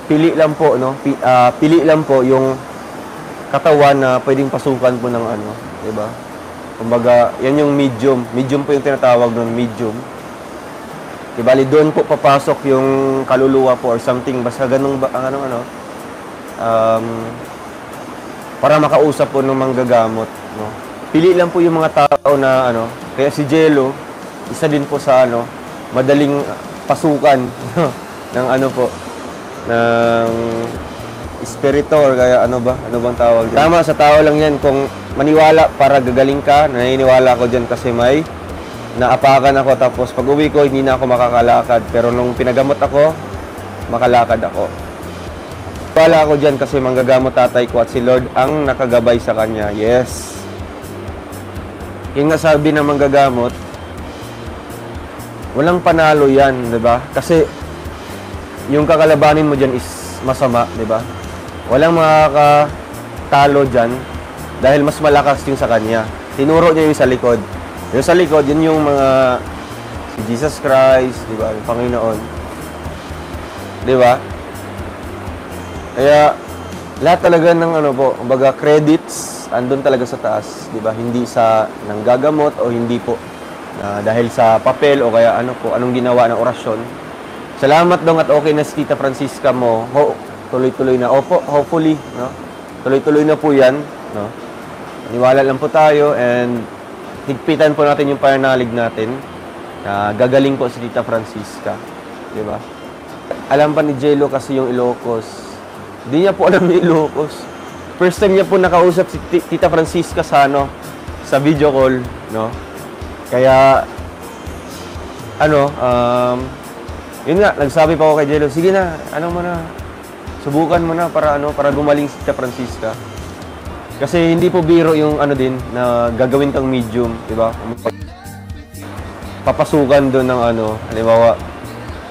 pili lang po, no? Pili lang po yung katawan na pwedeng pasukan po ng ano, 'di ba? Kumbaga, yan yung medium. Medium po yung tinatawag nun, medium. Di bali, doon po papasok yung kaluluwa po or something. Basta ganun ba, para makausap po ng manggagamot, no? Pili lang po yung mga tao na, kaya si Jello, isa din po sa, madaling pasukan, ng ng espiritor, kaya ano bang tawag dyan? Tama, sa tao lang yan. Kung maniwala para gagaling ka, naniniwala ko dyan kasi may naapakan ako, tapos pag uwi ko, hindi na ako makakalakad. Pero nung pinagamot ako, makalakad ako. Wala ako dyan kasi manggagamot tatay ko at si Lord ang nakagabay sa kanya. Yes. Yung nga sabi ng manggagamot, walang panalo yan, di ba? Kasi yung kakalabanin mo dyan is masama, di ba? Walang makakatalo dyan dahil mas malakas yung sa kanya. Tinuro niya yung sa likod. Yung sa likod, yun yung mga si Jesus Christ, di ba? Yung Panginoon. Di ba? Kaya lahat talaga ng kumbaga credits andun talaga sa taas, di ba? Hindi sa nanggagamot o hindi po dahil sa papel o kaya anong ginawa ng orasyon. Salamat dong at okay na si Tita Francisca mo. Tuloy-tuloy na. Opo, hopefully, no? Tuloy-tuloy na po 'yan, no? Niwala lang po tayo and higpitan po natin yung pananalig natin. Gagaling po si Tita Francisca, di ba? Alam pa ni Jello kasi yung Ilocos. Hindi niya po alam yung Ilocos. First time niya po nakausap si Tita Francisca sa video call, no? Kaya yun nga, nagsabi pa ako kay Jello, sige na, subukan mo na para gumaling si Tita Francisca. Kasi hindi po biro yung na gagawin kang medium, di ba? Papasukan doon ng halimbawa,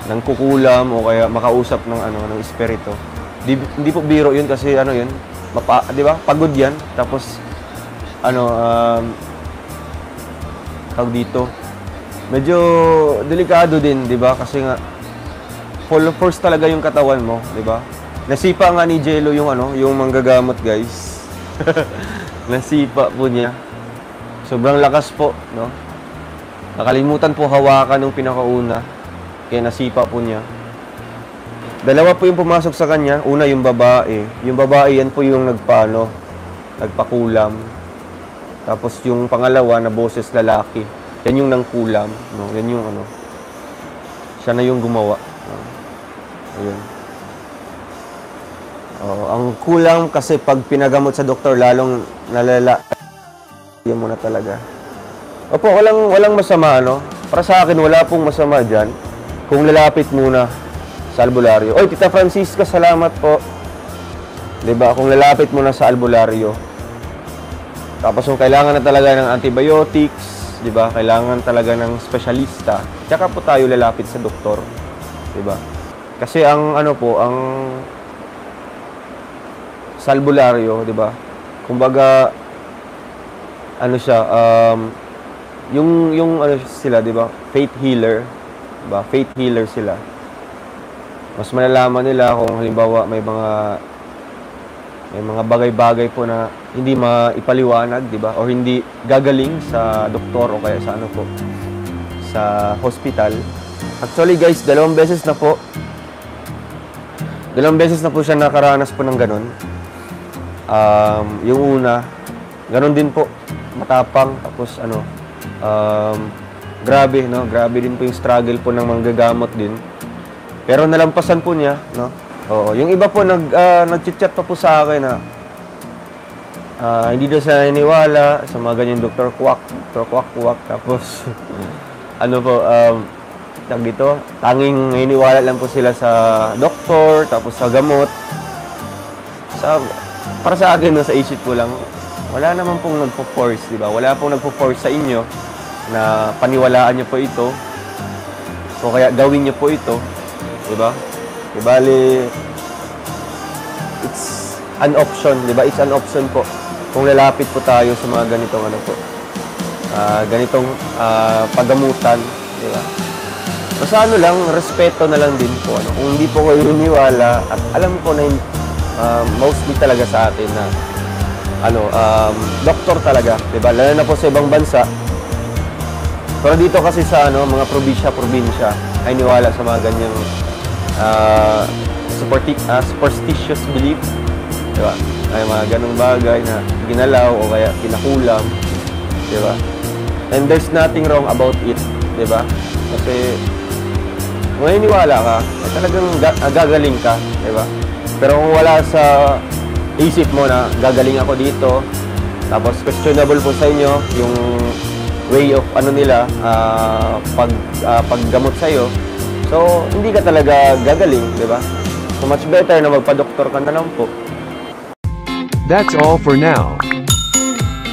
ng kukulam o kaya makausap ng espiritu. Hindi po biro yun kasi yun, di ba? Pagod yan. Tapos tawag dito, medyo delikado din, di ba? Kasi nga full force talaga yung katawan mo, di ba? Nasipa nga ni Jello yung manggagamot, guys. Nasipa po niya. Sobrang lakas po, no? Nakalimutan po hawakan ng pinakauna. Kaya nasipa po niya. Dalawa po yung pumasok sa kanya. Una, yung babae. Yung babae, yan po yung nagpakulam. Tapos yung pangalawa na boses lalaki. Yan yung nangkulam, no? Yan yung siya na yung gumawa. No? Ayun. Ang kulang kasi pag pinagamot sa doktor, lalong nalala. Yan muna talaga. Opo, walang masama, Para sa akin, wala pong masama dyan. Kung lalapit muna sa albularyo. Oy, Tita Francisca, salamat po. Diba? Kung lalapit muna sa albularyo. Tapos kung kailangan na talaga ng antibiotics, diba? Kailangan talaga ng specialista. Tsaka po tayo lalapit sa doktor. Diba? Kasi ang sa albularyo, 'di ba? Kumbaga siya yung sila, 'di ba? Faith healer, 'di ba? Faith healer sila. Mas malalaman nila kung halimbawa may mga bagay-bagay po na hindi maipaliwanag, 'di ba? O hindi gagaling sa doktor o kaya sa sa hospital. Actually, guys, dalawang beses na po siya nakaranas po ng ganun. Yung una, ganun din po, matapang, tapos grabe, no? Grabe din po yung struggle po ng manggagamot din. Pero nalampasan po niya, no? Oo, yung iba po nag-chat pa po sa akin na hindi daw siya naniniwala sa mga ganyan Dr. Quack, tapos dito, tanging naniniwala lang po sila sa doktor, tapos sa gamot. Para sa akin, sa isip ko lang, wala naman pong nagpo-force, di ba? Wala pong nagpo-force sa inyo na paniwalaan niyo po ito o kaya gawin niyo po ito, di ba? Di bali, it's an option, di ba? It's an option po kung lalapit po tayo sa mga ganitong ganitong paggamutan, di ba? Basta ano lang, respeto na lang din po. Ano. Kung hindi po kayo naniniwala, at alam ko na mostly talaga sa atin na doktor talaga, 'di ba? Lalo na po sa ibang bansa. Pero dito kasi sa mga probinsya ay niwala sa mga ganyang superstitious belief, 'di ba? Ay mga ganung bagay na ginalaw o kaya kinakulam, 'di ba? And there's nothing wrong about it, 'di ba? Kasi kung naniniwala ka, ay talagang gagaling ka, 'di ba? Pero kung wala sa isip mo na gagaling ako dito, tapos questionable po sa inyo yung way of nila paggamot sa iyo, so hindi ka talaga gagaling, 'di ba? So much better na magpa-doktor ka na lang po. That's all for now.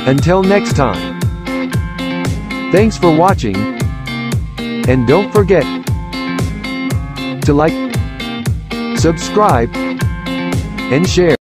Until next time. Thanks for watching, and don't forget to like, subscribe, and share.